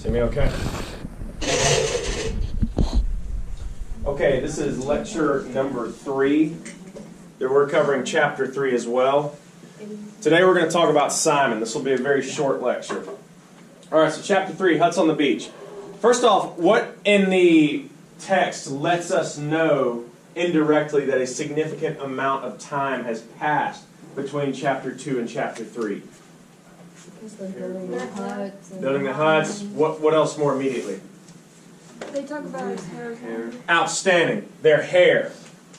See me okay? Okay, this is lecture number 3. We're covering chapter 3 as well. Today we're going to talk about Simon. This will be a very short lecture. Alright, so chapter 3, Huts on the Beach. First off, what in the text lets us know indirectly that a significant amount of time has passed between chapter 2 and chapter 3? Building the huts. Building the huts. What else more immediately? They talk about his hair. Outstanding. Their hair.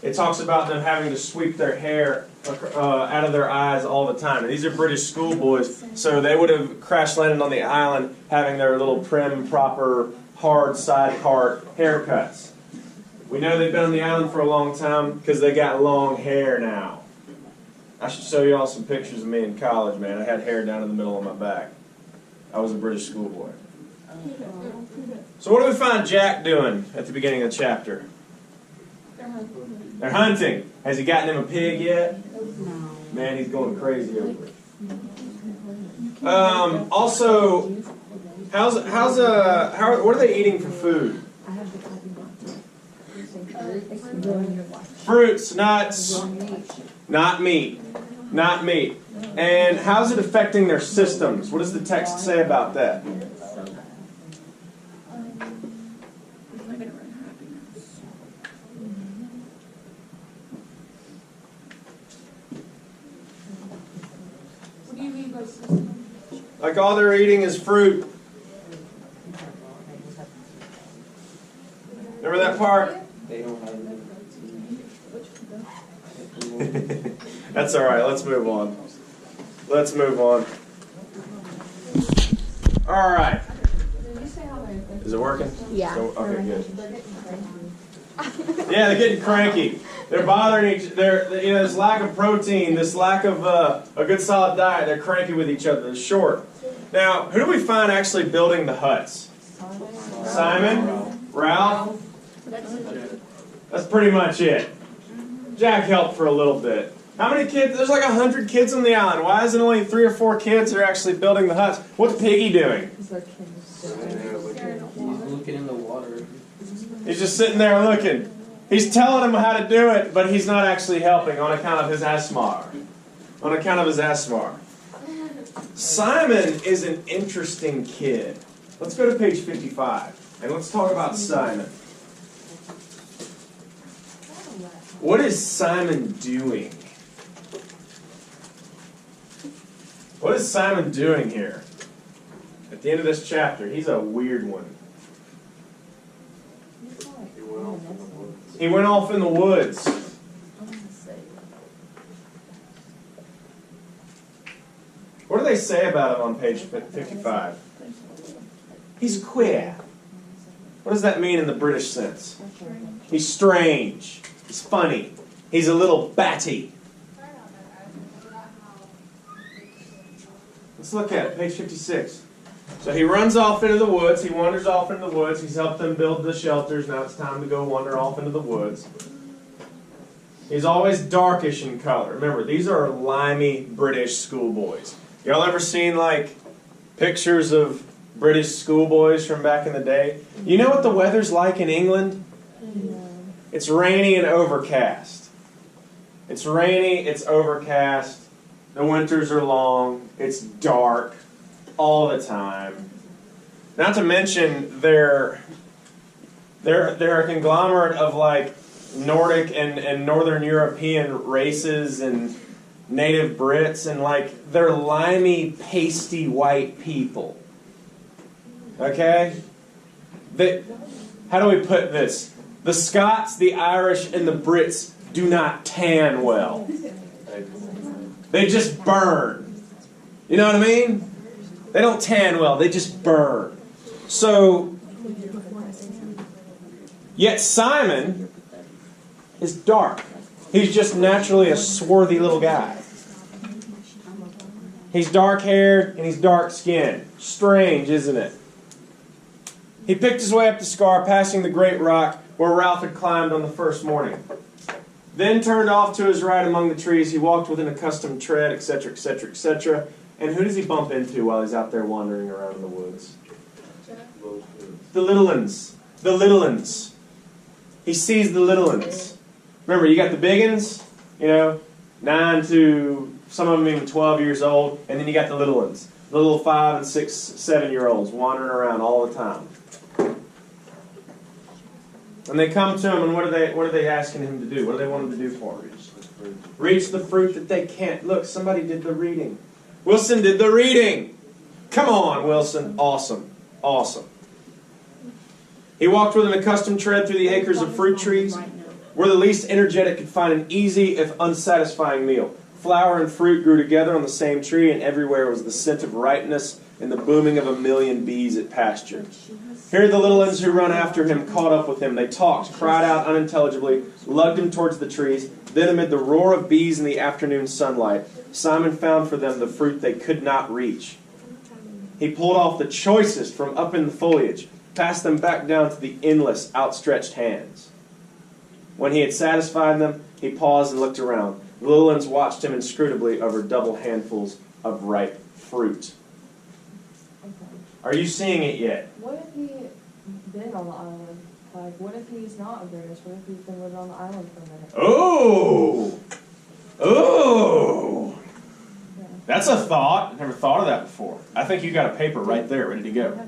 It talks about them having to sweep their hair out of their eyes all the time. And these are British schoolboys, so they would have crash landed on the island having their little prim, proper, hard side part haircuts. We know they've been on the island for a long time because they got long hair now. I should show you all some pictures of me in college, man. I had hair down in the middle of my back. I was a British schoolboy. So what do we find Jack doing at the beginning of the chapter? They're hunting. Has he gotten him a pig yet? No. Man, he's going crazy over it. Also, what are they eating for food? Fruits, nuts, not meat. Not meat. And how's it affecting their systems? What does the text say about that? What do you mean by system? Like all they're eating is fruit. Remember that part? That's all right. Let's move on. Let's move on. All right. Is it working? Yeah. Okay, good. Yeah, they're getting cranky. They're bothering each. This lack of protein, this lack of a good solid diet. They're cranky with each other. They're short. Now, who do we find actually building the huts? Simon, Ralph. That's pretty much it. Jack helped for a little bit. How many kids? There's like 100 kids on the island. Why is it only 3 or 4 kids that are actually building the huts? What's Piggy doing? He's looking in the water. He's just sitting there looking. He's telling them how to do it, but he's not actually helping on account of his asthma. On account of his asthma. Simon is an interesting kid. Let's go to page 55, and let's talk about Simon. What is Simon doing? What is Simon doing here? At the end of this chapter, he's a weird one. He went off in the woods. What do they say about him on page 55? He's queer. What does that mean in the British sense? He's strange. He's funny. He's a little batty. Let's look at it, page 56. So he runs off into the woods. He wanders off into the woods. He's helped them build the shelters. Now it's time to go wander off into the woods. He's always darkish in color. Remember, these are limey British schoolboys. Y'all ever seen, like, pictures of British schoolboys from back in the day? You know what the weather's like in England? It's rainy and overcast. It's rainy, it's overcast. The winters are long. It's dark all the time. Not to mention they're a conglomerate of like Nordic and Northern European races and native Brits, and like they're limey, pasty white people. Okay? How do we put this? The Scots, the Irish, and the Brits do not tan well. They just burn. You know what I mean? They don't tan well. They just burn. So, yet Simon is dark. He's just naturally a swarthy little guy. He's dark-haired and he's dark-skinned. Strange, isn't it? He picked his way up the scar, passing the great rock where Ralph had climbed on the first morning. Then turned off to his right among the trees. He walked with an accustomed tread, etc., etc., etc. And who does he bump into while he's out there wandering around in the woods? The little uns. The little uns. He sees the little uns. Remember, you got the big uns, 9 to some of them even 12 years old, and then you got the little ones. The little 5 and 6, 7-year-olds wandering around all the time. And they come to him, and what are they asking him to do? What do they want him to do for him? Reach the fruit that they can't. Look, somebody did the reading. Wilson did the reading. Come on, Wilson. Awesome. Awesome. He walked with an accustomed tread through the acres of fruit trees, where the least energetic could find an easy, if unsatisfying meal. Flower and fruit grew together on the same tree, and everywhere was the scent of ripeness and the booming of a million bees at pasture. Here the little ones who run after him caught up with him. They talked, cried out unintelligibly, lugged him towards the trees. Then amid the roar of bees in the afternoon sunlight, Simon found for them the fruit they could not reach. He pulled off the choicest from up in the foliage, passed them back down to the endless, outstretched hands. When he had satisfied them, he paused and looked around. The little ones watched him inscrutably over double handfuls of ripe fruit. Are you seeing it yet? What if he been on the island? Like, what if he's not a British? What if he's been living on the island for a minute? Oh! Oh! Yeah. That's a thought. Never thought of that before. I think you got a paper right there ready to go.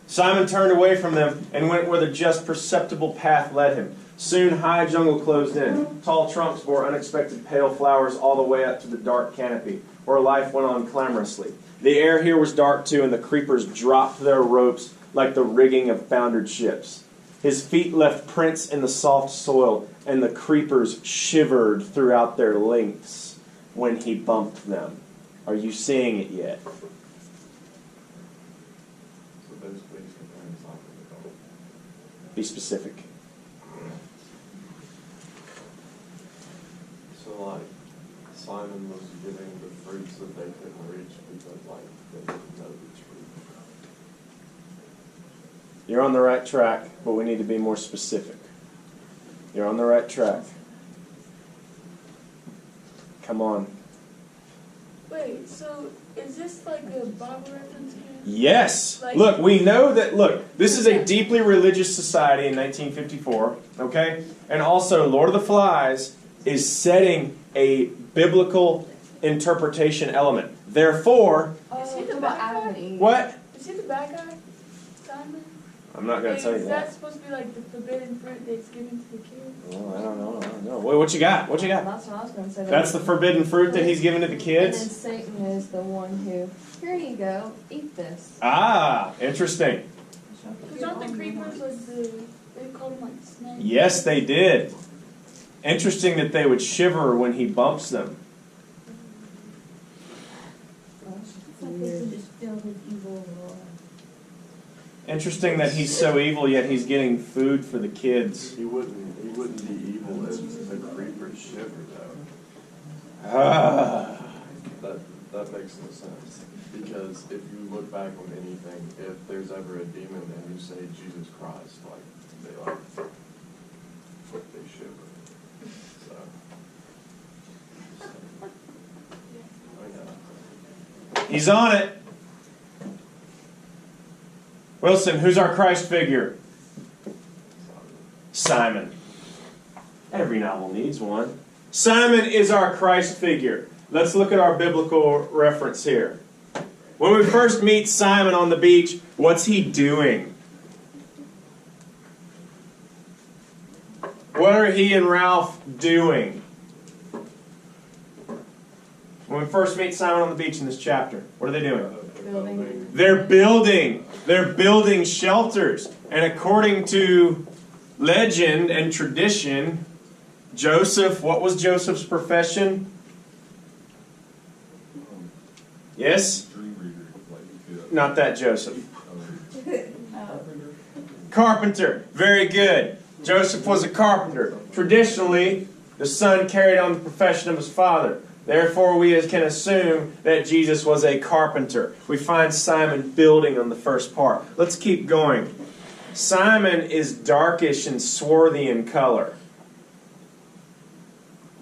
Simon turned away from them and went where the just perceptible path led him. Soon high jungle closed in. Tall trunks bore unexpected pale flowers all the way up to the dark canopy, where life went on clamorously. The air here was dark too, and the creepers dropped their ropes like the rigging of foundered ships. His feet left prints in the soft soil, and the creepers shivered throughout their lengths when he bumped them. Are you seeing it yet? Be specific. So, like, Simon was getting the fruits that they couldn't reach because, like, they didn't know the truth. You're on the right track, but we need to be more specific. You're on the right track. Come on. Wait, so is this like a Bible reference here? Yes. Look, we know that, this is a deeply religious society in 1954, okay? And also, Lord of the Flies is setting a biblical interpretation element. Therefore, Is he Oh, the about bad Adam guy? and Eve. what? Is he the bad guy? Simon? I'm not going to tell you Is that. that supposed to be like the forbidden fruit that's given to the kids? Well, I don't know. Wait, what you got? What you got? That's what I was going to say. That's the forbidden fruit that he's giving to the And then kids? Satan is the one who, here you go, eat this. Ah, interesting. Because aren't the creepers like they call them like snakes? Yes, they did. Interesting that they would shiver when he bumps them. Just filled with evil. Interesting that he's so evil, yet he's getting food for the kids. He wouldn't be evil as a creeper shiver, though. Ah. That makes no sense. Because if you look back on anything, if there's ever a demon and you say Jesus Christ, they shiver. So. I know. He's on it. Wilson, who's our Christ figure? Simon. Every novel needs one. Simon is our Christ figure. Let's look at our biblical reference here. When we first meet Simon on the beach, what's he doing? What are he and Ralph doing? When we first meet Simon on the beach in this chapter, what are they doing? Building. They're building. They're building shelters. And according to legend and tradition, Joseph, what was Joseph's profession? Yes? Not that Joseph. Carpenter. Very good. Joseph was a carpenter. Traditionally, the son carried on the profession of his father. Therefore, we can assume that Jesus was a carpenter. We find Simon building on the first part. Let's keep going. Simon is darkish and swarthy in color.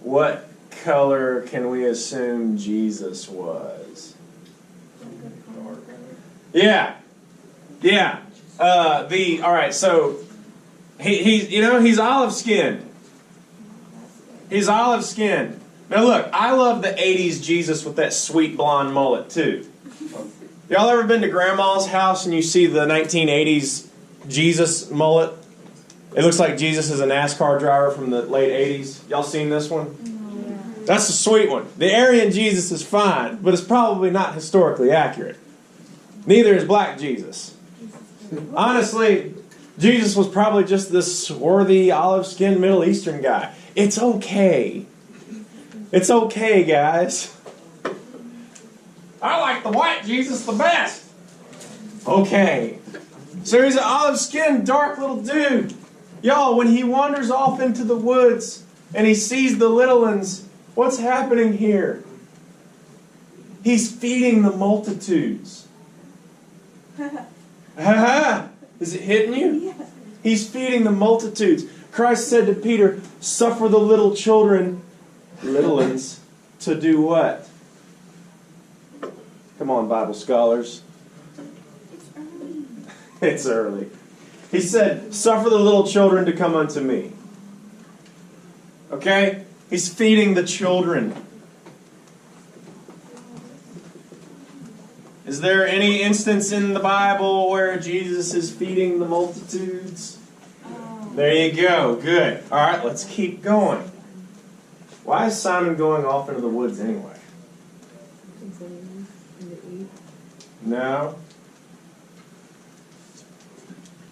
What color can we assume Jesus was? Yeah. Yeah. All right, so he's olive skinned. He's olive skinned. Now look, I love the 80s Jesus with that sweet blonde mullet too. Y'all ever been to Grandma's house and you see the 1980s Jesus mullet? It looks like Jesus is a NASCAR driver from the late 80s. Y'all seen this one? That's the sweet one. The Aryan Jesus is fine, but it's probably not historically accurate. Neither is black Jesus. Honestly, Jesus was probably just this swarthy, olive-skinned Middle Eastern guy. It's okay. It's okay, guys. I like the white Jesus the best. Okay. So he's an olive-skinned, dark little dude. Y'all, when he wanders off into the woods and he sees the little ones, what's happening here? He's feeding the multitudes. Is it hitting you? Yes. He's feeding the multitudes. Christ said to Peter, suffer the little children, little ones, to do what? Come on, Bible scholars. It's early. It's early. He said, suffer the little children to come unto me. Okay? He's feeding the children. Is there any instance in the Bible where Jesus is feeding the multitudes? There you go. Good. All right, let's keep going. Why is Simon going off into the woods anyway? No.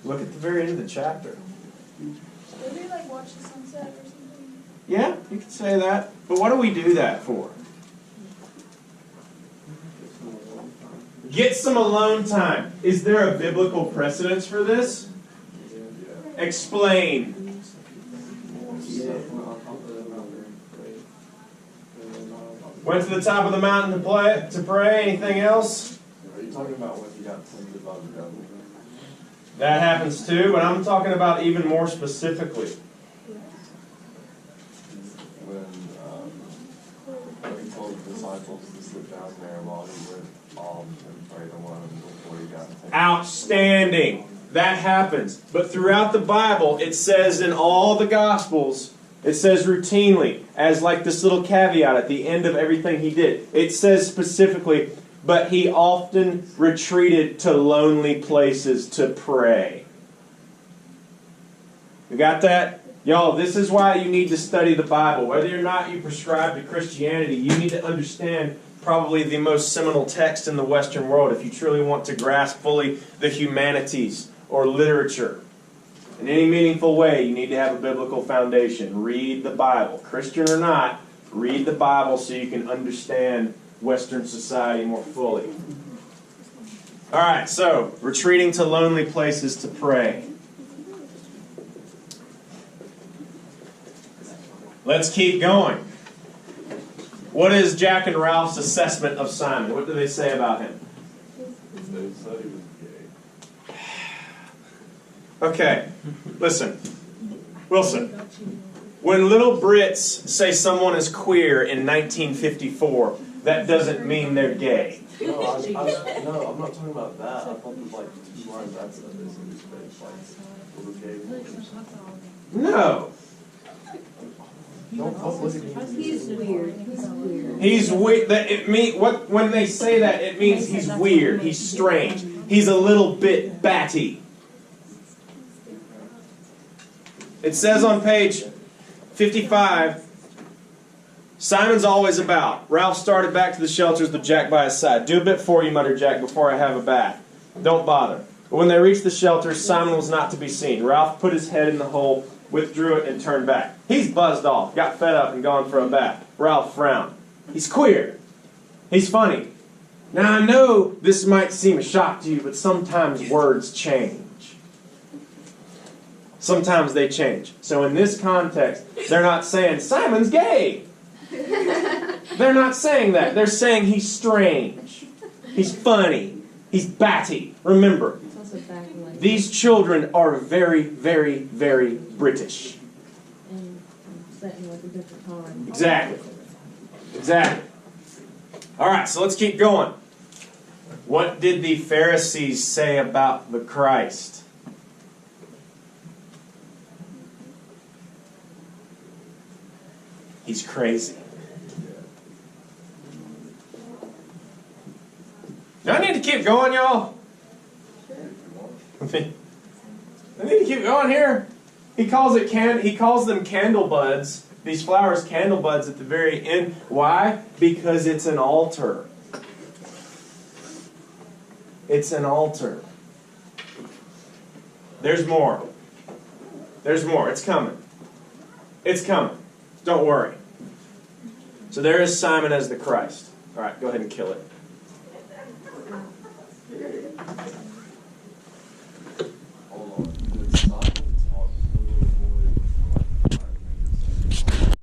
Look at the very end of the chapter. Did they like watch the sunset or something? Yeah, you could say that. But what do we do that for? Get some alone time. Is there a biblical precedence for this? Explain. Went to the top of the mountain to pray. Anything else? Are you talking about when he got tempted by the devil? That happens too, but I'm talking about even more specifically. When he told the disciples to sit down there while he went off and prayed alone before he got tempted. Outstanding. That happens. But throughout the Bible, it says in all the Gospels, it says routinely, as like this little caveat at the end of everything he did. It says specifically, but he often retreated to lonely places to pray. You got that? Y'all, this is why you need to study the Bible. Whether or not you prescribe to Christianity, you need to understand probably the most seminal text in the Western world if you truly want to grasp fully the humanities or literature. In any meaningful way, you need to have a biblical foundation. Read the Bible. Christian or not, read the Bible so you can understand Western society more fully. All right, so retreating to lonely places to pray. Let's keep going. What is Jack and Ralph's assessment of Simon? What do they say about him? They said he was gay. Okay, listen. Wilson, when little Brits say someone is queer in 1954, that doesn't mean they're gay. No, I'm not talking about that. I thought that like 2 lines after that they said he was gay. No. Don't look at me. He's weird. He's weird. He's weird. When they say that, it means he's weird. He's strange. He's a little bit batty. It says on page 55, Simon's always about. Ralph started back to the shelters with Jack by his side. Do a bit for you, muttered Jack, before I have a bath. Don't bother. But when they reached the shelters, Simon was not to be seen. Ralph put his head in the hole, withdrew it, and turned back. He's buzzed off, got fed up, and gone for a bath. Ralph frowned. He's queer. He's funny. Now, I know this might seem a shock to you, but sometimes words change. Sometimes they change. So in this context, they're not saying, Simon's gay. They're not saying that. They're saying he's strange. He's funny. He's batty. Remember, these children are very, very, very British. And set in like a different time. Exactly. Exactly. All right, so let's keep going. What did the Pharisees say about the Christ? He's crazy. Do I need to keep going, y'all? I need to keep going here. He calls them candle buds. These flowers, candle buds at the very end. Why? Because it's an altar. It's an altar. There's more. There's more. It's coming. It's coming. Don't worry. So there is Simon as the Christ. All right, go ahead and kill it.